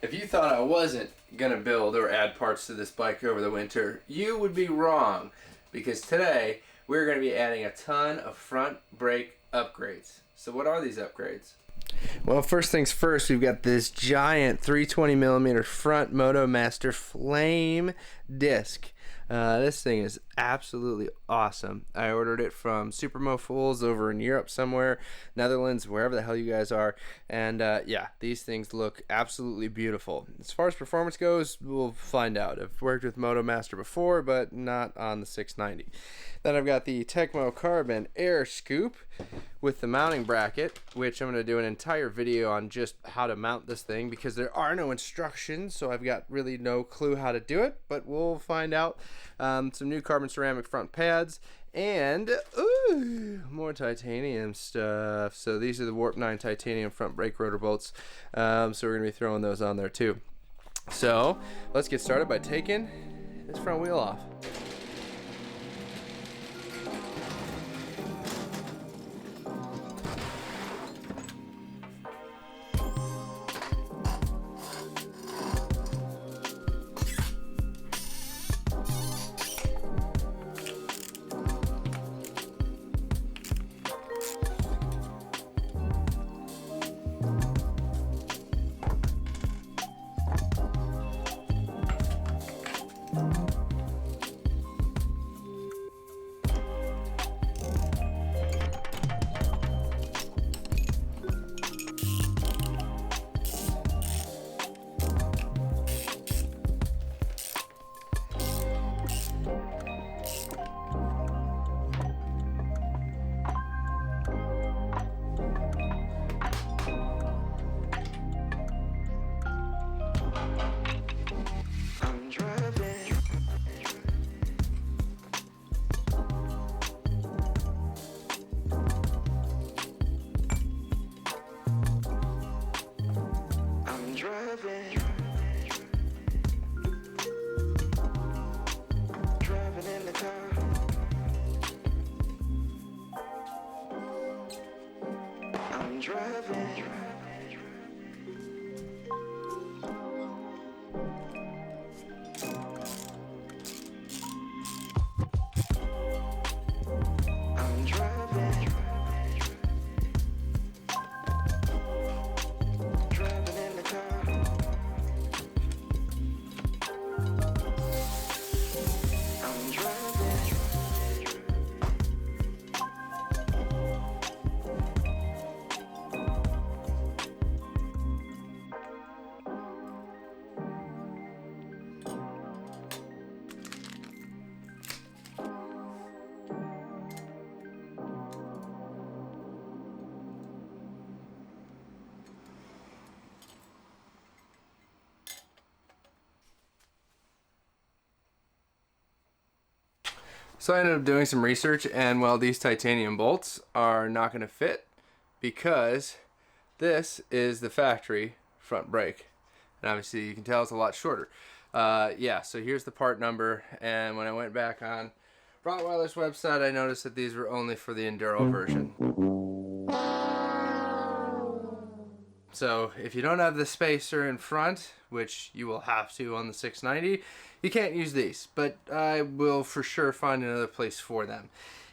If you thought I wasn't gonna build or add parts to this bike over the winter, you would be wrong, because today we're gonna be adding a ton of front brake upgrades. So what are these upgrades? Well, first things first, we've got this giant 320mm front MotoMaster Flame disc. This thing is absolutely awesome. I ordered it from Supermoto over in Europe somewhere, Netherlands, wherever the hell you guys are. And yeah, these things look absolutely beautiful. As far as performance goes, we'll find out. I've worked with MotoMaster before, but not on the 690. Then I've got the Tekmo Carbon Air Scoop with the mounting bracket, which I'm going to do an entire video on just how to mount this thing, because there are no instructions, so I've got really no clue how to do it, but we'll find out. Some new carbon ceramic front pads, and more titanium stuff. So these are the Warp 9 titanium front brake rotor bolts, so we're going to be throwing those on there too. So let's get started by taking this front wheel off. So I ended up doing some research, and well, these titanium bolts are not going to fit because this is the factory front brake. And obviously you can tell it's a lot shorter. Yeah, so here's the part number, and when I went back on Rottweiler's website, I noticed that these were only for the Enduro version. So if you don't have the spacer in front, which you will have to on the 690, you can't use these, but I will for sure find another place for them.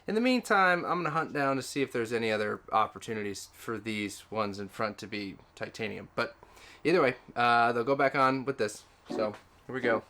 In the meantime, I'm going to hunt down to see if there's any other opportunities for these ones in front to be titanium. But either way, they'll go back on with this. So here we go.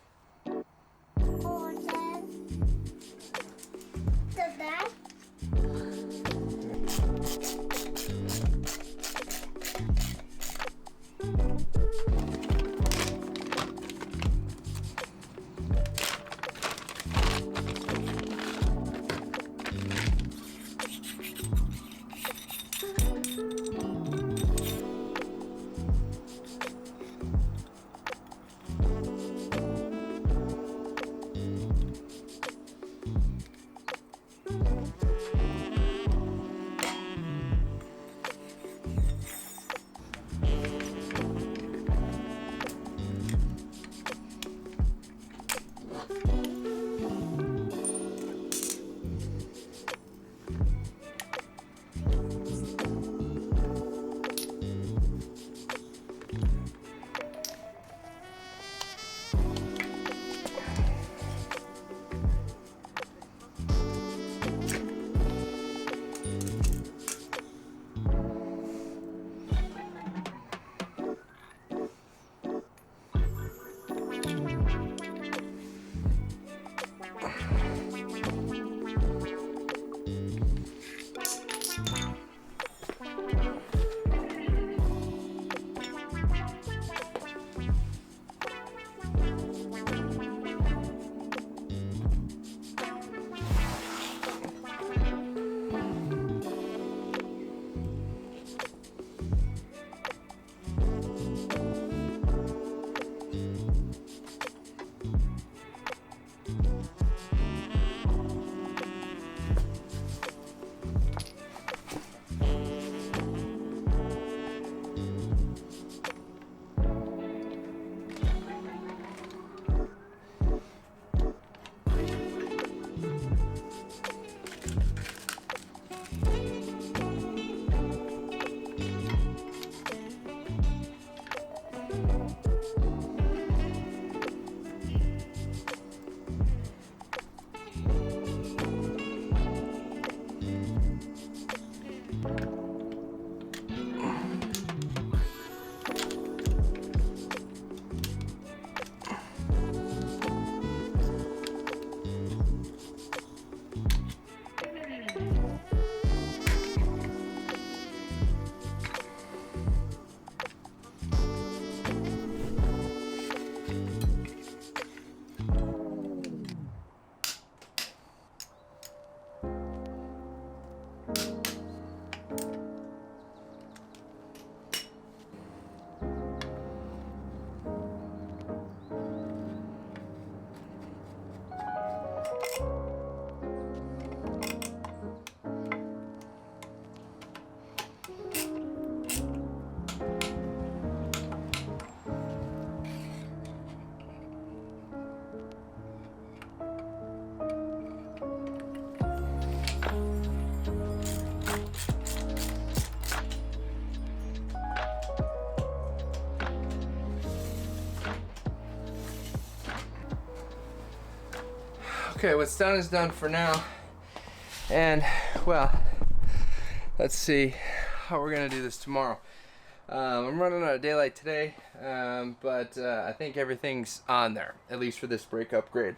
Okay, what's done is done for now. And, well, let's see how we're gonna do this tomorrow. I'm running out of daylight today, but I think everything's on there, at least for this brake upgrade.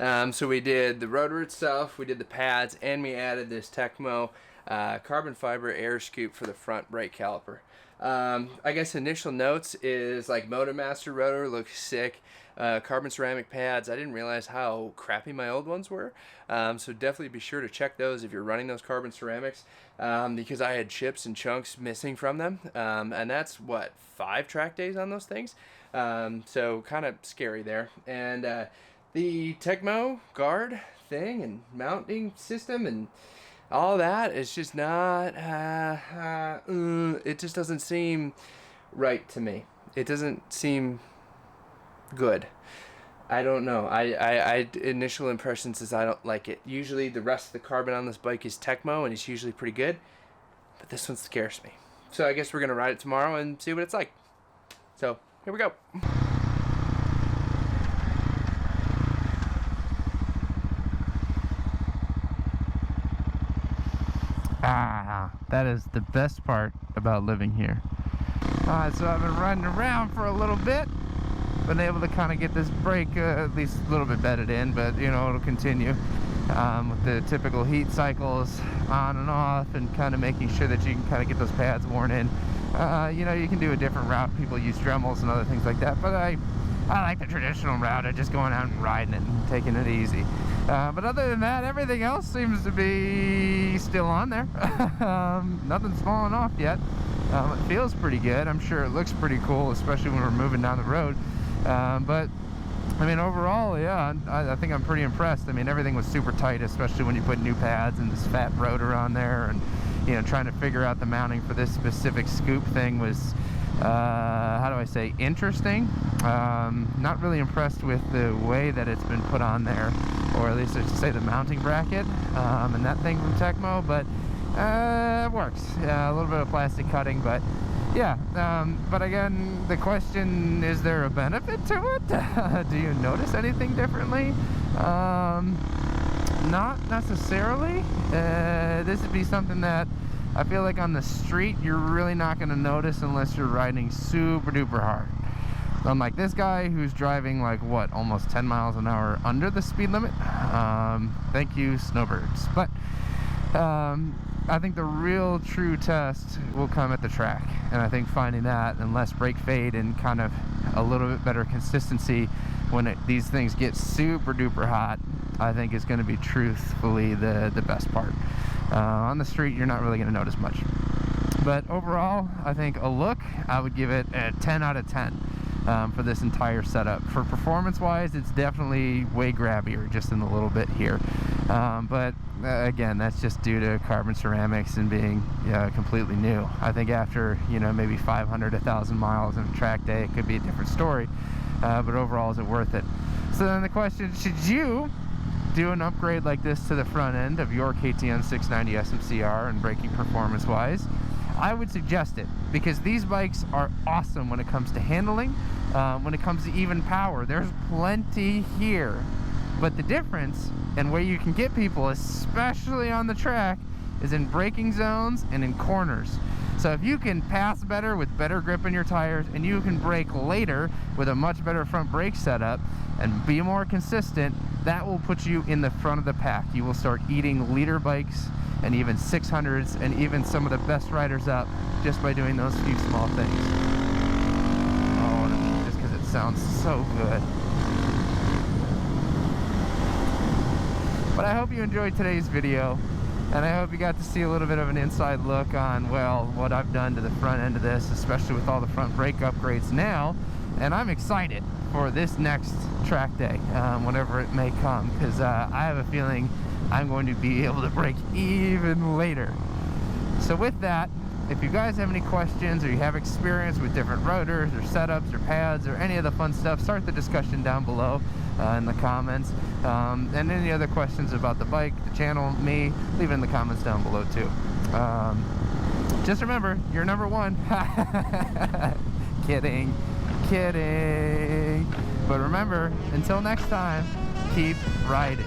So we did the rotor itself, we did the pads, and we added this Tekmo Carbon Fiber air scoop for the front brake caliper. I guess initial notes is like MotoMaster rotor looks sick. Carbon ceramic pads, I didn't realize how crappy my old ones were. So definitely be sure to check those if you're running those carbon ceramics, because I had chips and chunks missing from them. And that's what, 5 track days on those things. So kind of scary there. And the Tekmo guard thing and mounting system and all that is just not, it just doesn't seem right to me. It doesn't seem good. I don't know. I initial impressions is I don't like it. Usually the rest of the carbon on this bike is Tekmo and it's usually pretty good, but this one scares me. So I guess we're gonna ride it tomorrow and see what it's like. So here we go. That is the best part about living here. So I've been riding around for a little bit. Been able to kind of get this brake at least a little bit bedded in, but you know, it'll continue with the typical heat cycles on and off, and kind of making sure that you can kind of get those pads worn in. You know, you can do a different route. People use Dremels and other things like that, but I like the traditional route of just going out and riding it and taking it easy. But other than that, everything else seems to be still on there. Nothing's fallen off yet. It feels pretty good. I'm sure it looks pretty cool, especially when we're moving down the road. But I mean, overall, yeah, I think I'm pretty impressed. I mean, everything was super tight, especially when you put new pads and this fat rotor on there, and you know, trying to figure out the mounting for this specific scoop thing was, how do I say, interesting. Not really impressed with the way that it's been put on there, or at least I should say the mounting bracket, and that thing from Tekmo, but it works. Yeah, a little bit of plastic cutting, but yeah. But again, the question, is there a benefit to it? Do you notice anything differently? Not necessarily. This would be something that I feel like on the street you're really not going to notice unless you're riding super duper hard. Unlike this guy who's driving like what, almost 10 miles an hour under the speed limit. Thank you, snowbirds. But I think the real true test will come at the track, and I think finding that and less brake fade and kind of a little bit better consistency when these things get super duper hot, I think is going to be truthfully the best part. On the street you're not really going to notice much, but overall I think a look, I would give it a 10 out of 10 for this entire setup. For performance wise, it's definitely way grabbier just in a little bit here, but again, that's just due to carbon ceramics and being completely new. I think after, you know, maybe 500, 1,000 miles in a track day, it could be a different story, but overall, is it worth it? So then the question, should you do an upgrade like this to the front end of your KTM 690 SMC R and braking performance wise? I would suggest it, because these bikes are awesome when it comes to handling, when it comes to even power. There's plenty here, but the difference and where you can get people, especially on the track, is in braking zones and in corners. So if you can pass better with better grip in your tires, and you can brake later with a much better front brake setup and be more consistent, that will put you in the front of the pack. You will start eating leader bikes and even 600s and even some of the best riders up just by doing those few small things. Oh, just because it sounds so good. But I hope you enjoyed today's video, and I hope you got to see a little bit of an inside look on, well, what I've done to the front end of this, especially with all the front brake upgrades now. And I'm excited for this next track day, whenever it may come, because I have a feeling I'm going to be able to brake even later. So with that, if you guys have any questions, or you have experience with different rotors or setups or pads or any of the fun stuff, start the discussion down below in the comments. And any other questions about the bike, the channel, me, leave it in the comments down below too. Just remember, you're number one. Kidding. But remember, until next time, keep riding.